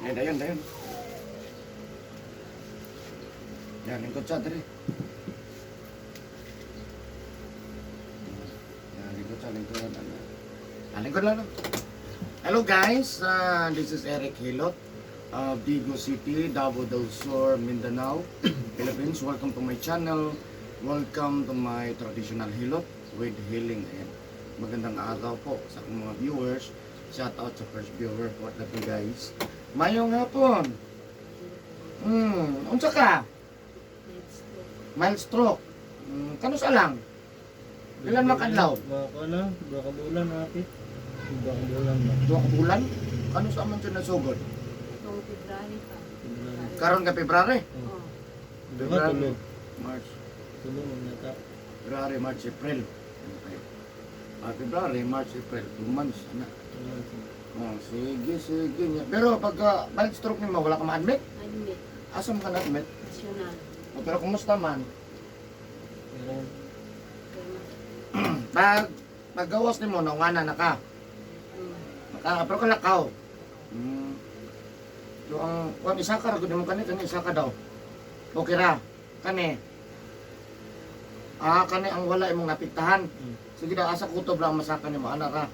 Dayon, dayon. Yan, lingkod siya, dali. Yan, lingkod siya, lingkod. Lingkod lang. Hello guys, this is Eric Hilot of Vigo City, Davao del Sur, Mindanao, Philippines. Welcome to my channel. Welcome to my traditional hilot with healing. Ayan. Magandang araw po sa akong mga viewers. Shout out sa first viewer po natin guys. Mayong hapon. Unsa ka? Mild stroke. Kano sa lang? Ilan makadlaw? Baka na, baka bulan natin. Baka bulan na. 2 bulan? Kano sa man siya nasugod? Itong February pa. Karon ka February? Oh. Diba tulo? March. Tulo mo nata. February, March, April. Okay. February, March, April. 2 months. Ano? Oh, sige, sige. Pero pagka mild stroke nimo, wala ka ma-admit? Admit. Asa mo ka na-admit? National. Oh, pero kumusta man? Meron. Paggawas nimo, naungana na ka. Pero ka lakaw. So, ang isa ka, ragod mo kani isa ka daw. Okay ra. Kani. Kani ang wala imong napiktahan. Sige daw, asa kutob lang masaka nimo, ana ra.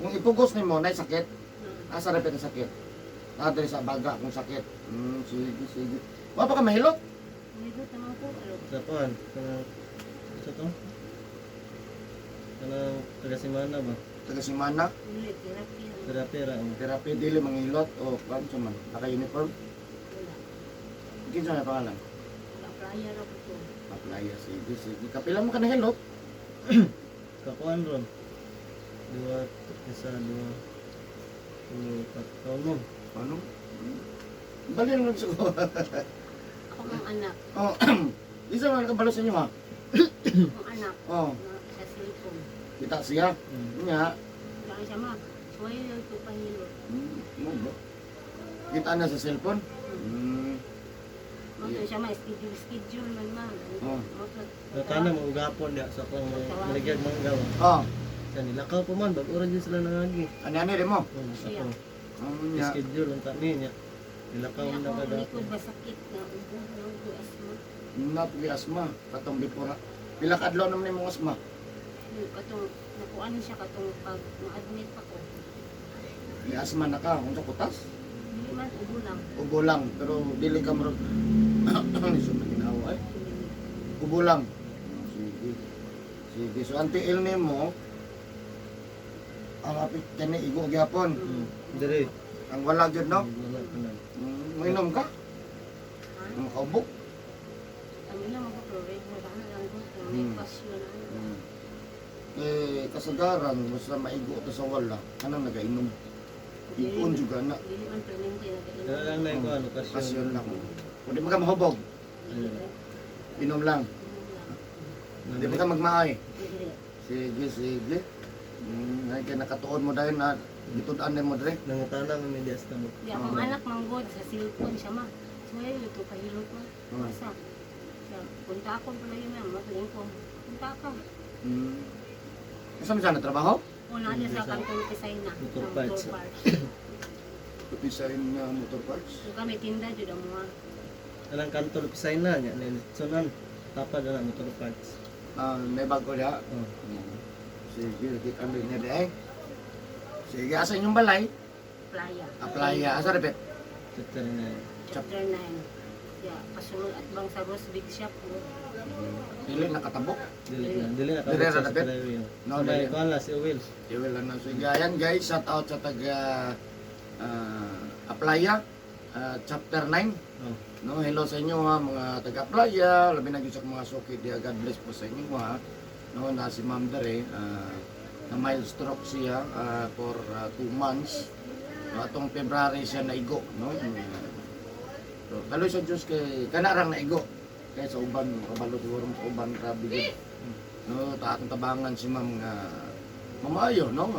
Kung ipugos nimo, nay sakit. Asa repet ang sakit? Diri sa baga kung sakit. Sige, sige. Wa pa ka mahilot? Nidot naman ko. Sapan. Isa to? Kanang taga-simana ba? Taga Simana, Ulit, therapy. Pera-pera. therapy dili manghilot o kan sa man. Naka-uniform. Wala. Kinsa na pangalan? Playa ra ko to. Aplaya, sige, sige. Kapila mo ka na hilot? Kakuan ron. Dua, isa, dua. Tulo, taon mo. Ano? Bali lang sa ko. Ako ang anak. Oh, isa man kabalo sa inyo ha. Ang anak. Oh, Sa cellphone. kita siya. Nya. Kaya siya ma. Suwayo yung tupahilo. Mo. Kita na sa cellphone. Mga siya ma. Schedule man ma. Oh. Natana mo ugapon dia sa kang maligyan mga gawa. Oh, Sa nilakaw pa man, bag-oran dyan sila nangagi. ani rin mo. Siya. Nya. Schedule ang kami niya. Nilakaw Kaya na ako kada. likod ba sakit na ubo. Ubo asma. Napili asma. Katong bipura. Pila ka adlaw naman imong asma. Katong nakuha siya katong pag na-admit ako. May asma na ka. Unsa kutas? Hindi man, ubo lang. Ubo lang. Pero dili ka marag. Iso na ginawa ay. Ubo lang. Sige. Sige. So, anti ilmi mo, ang apit kani igo gyapon. Dire. Ang wala gyud no. Wala ka na. Mainom ka? Ha? Ang kaubok? Kami lang mag-provide mo ba lang ko kung may pasyon ano. Kasagaran, basta maigo to sa wala, anong nagainom? Ipon juga na. Dili man permanente na Kaya lang na ikaw, ano, Pasyon kasyon. lang. Kung di mo ka mahubog, inom lang. Di mo ka magmaay. Sige, sige. Ay, kaya nakatuon mo dahil na gitudan mo dre. Nangutana mo may dias na mo. Di akong anak manggod sa cellphone siya ma. Sumayo ito kahilot ma. Masa. Siya, punta ako pala yun na. Matuling ko. Punta ka. Saan mo sana trabaho? Una niya sa kantong Pisay na. Motor Sa parts. Pisahin nga motor parts. So kami tinda dyan ang mga. Anang kanto lupisay na niya. Sunan. Tapad na motor parts. May bago niya. Oh. Sige, kita mo niya dahil. Sige, asa inyong balay? Playa. Playa. Asa repet? Chapter na yun. Chapter 9. Yeah, kasunod at bang sa Rose Big Shop. Dili nakatabok. Dili na. Dili na. Dili na Sa napit? Prairie. No, May dili. kuhan lang si Will. Iwil lang na. Sige, ayan guys, shout out sa taga Aplaya, chapter 9. Oh. No, hello sa inyo ha, mga taga Aplaya, labi na gyud sa mga suki dia, God bless po sa inyo ha. No, na si Ma'am Dare, na mild stroke siya for 2 months. No, atong February siya naigo, no. So, kaloy sa Diyos kay kanarang naigo. Kaya sa uban, kabalo siguro sa uban, grabe yun. No, atong tabangan si Ma'am nga mamayo, no.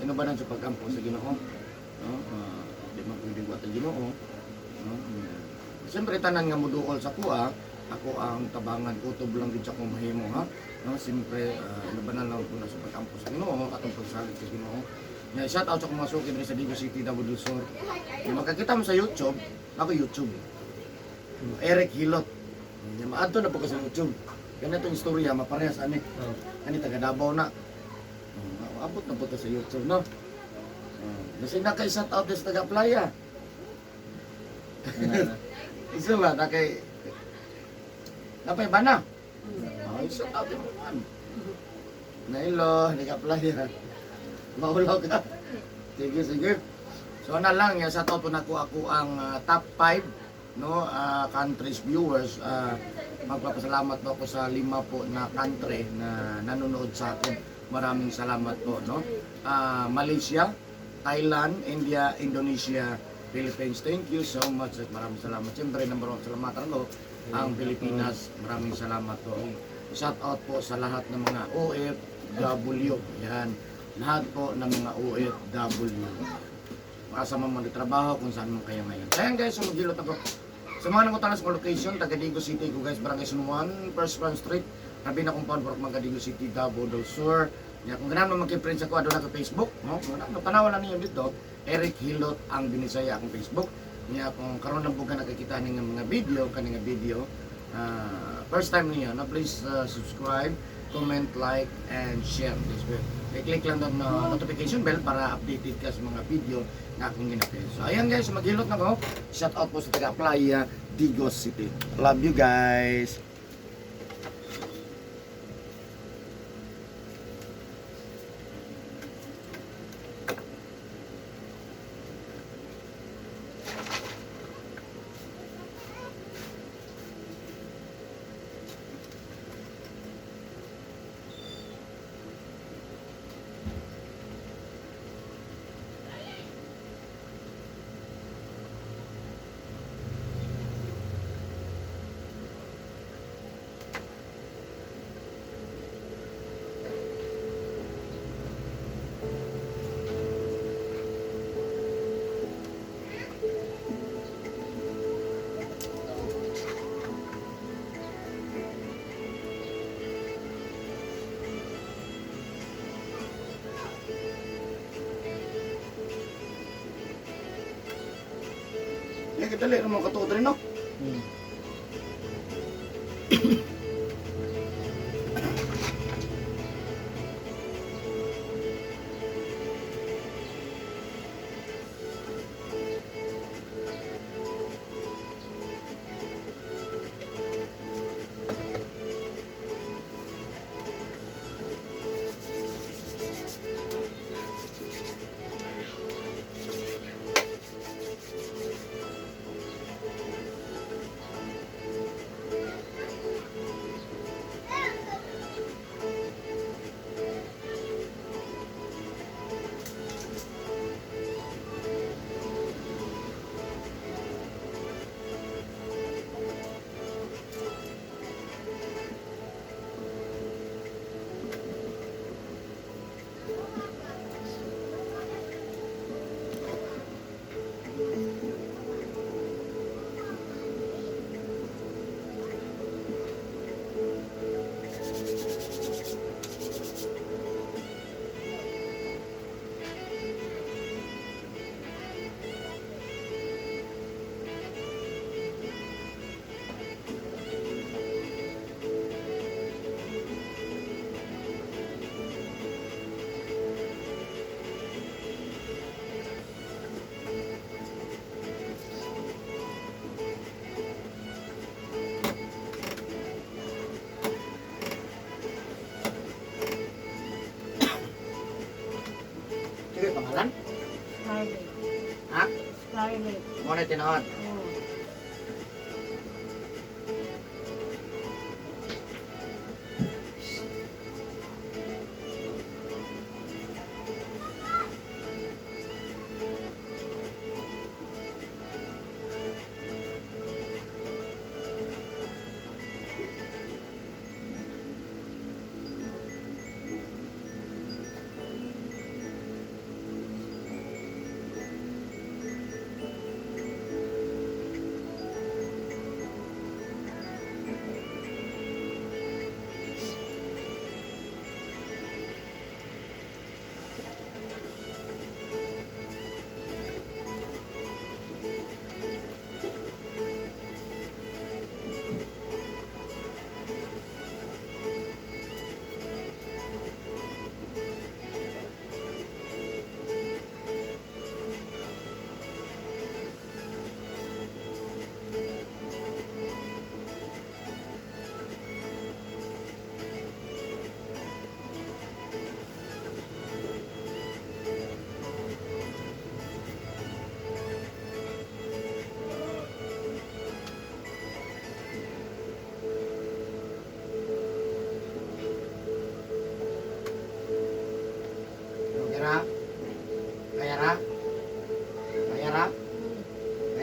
Inubanan sa pagkampo sa Ginoo. No, di man pwede buhat ang Ginoo. No, siyempre tanan nga muduol sa kuha, ako ang tabangan kutob lang gid sa akong mahimo ha. No, siyempre labanan lang ko na sa pagkampo sa Ginoo, atong pagsalig sa Ginoo. Nga shout out sa mga suki diri sa Digo City, Davao del Sur. Nga makakita mo sa YouTube, ako YouTube. Eric Hilot. Nga maadto na po ko sa YouTube. Ganito yung istorya, maparehas ani. Oh. Ani taga Davao na. Abot na po to sa YouTube, no? Nasi na kay shout out sa taga Playa. Isa ba na kay napay bana? Ay, shout out mo man. Nailo, taga Playa. Maulaw ka. Sige, sige. So na lang, shout out po na ako ang top 5 no countries viewers. Magpapasalamat po ako sa 5 po na country na nanonood sa akin. Maraming salamat po, no? Malaysia, Thailand, India, Indonesia, Philippines. Thank you so much. At maraming salamat. Siyempre, number 1 salamatan ko ang Pilipinas. Maraming salamat po. Shout out po sa lahat ng mga OFW. Yan. Lahat po ng mga OFW. Makasama mo trabaho kung saan mo kayo ngayon. Kaya guys, sumagilot ako. Sa mga nangutan sa location, taga Digo City ko guys, Barangay San Juan, First Front Street. Sabi na kung paano mga Digo City, Davao del Sur. Ya, kung ganun mo magki-friends ako, aduna ko Facebook, no? Tanawan na niyo dito, Eric Hilot ang binisaya akong Facebook. Ya, kung karon lang po ka nakikita ng mga video, kaning video, first time niyo, no? Please subscribe, comment, like, and share this video. I-click lang doon na notification bell para updated ka sa mga video na akong ginapin. So ayan guys, maghilot na ko. Shout out po sa taga Playa, Digo City. Love you guys. Ya, kita lihat mau ketua rin, no? Sige, pangalan? Scarlet. Ha? Scarlet. Muna tinood. Oo.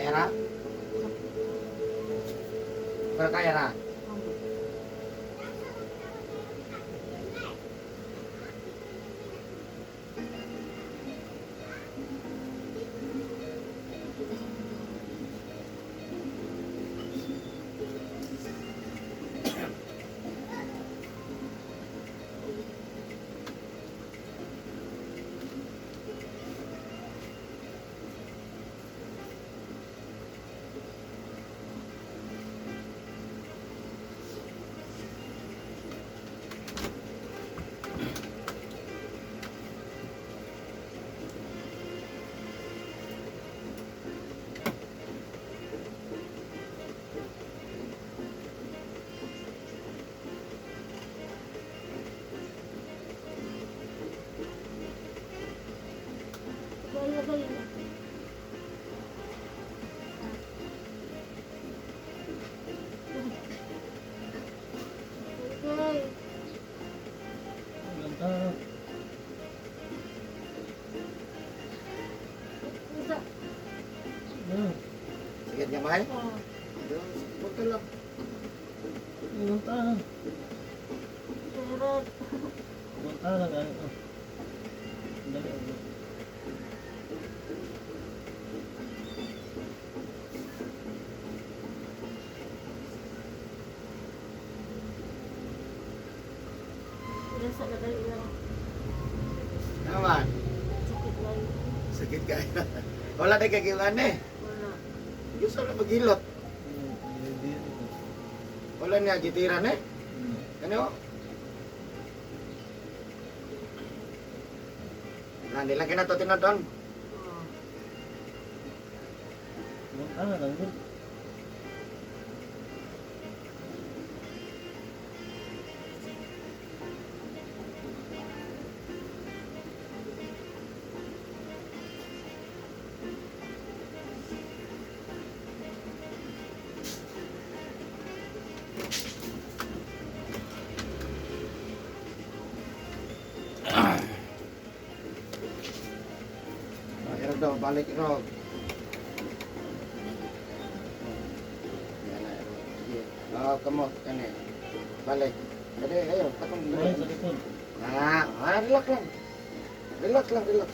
Era? Pero kaya na? Lagay na. Okay. Ganda. Isa. Hmm. Sige, gamay? Oh. Punta lang. Ganda. Pero, Ganda lang ano. Dali. nasa lagay lang. Naman. Sakit lang. Sakit kaya. Wala na kagilan eh. Wala. Gusto na magilot. Hindi. Wala niya gitiran eh. Ano? Nanti lang kina to tinodon. Oh. Ganda lang good. Akhirnya daw, balik ito. Yan na, sige. Kamot, kani. Balik. Kani, ayo, takong Ay, sa likod. relax lang. Relax lang, relax.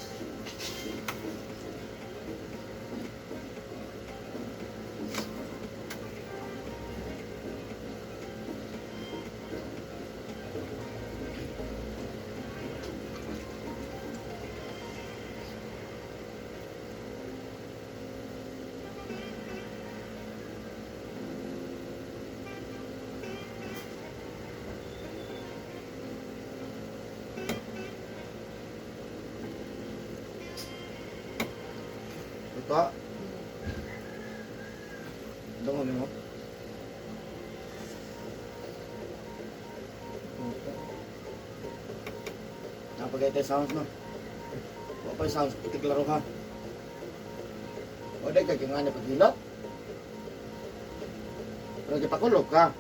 Ito. Tungo mo. Napagay tayo sounds no. Huwag pa yung sounds, itiklaro ka. O dahil kaging nga na paghilap. Pero kipakulog ka.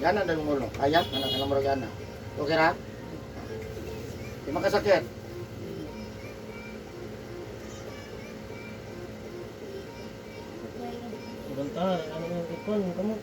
Gana na umulo. Ayan, anak ka mo gana. Okay ra? Di makasakit. Okay. Ganda. Ano yung ikon? Kamu?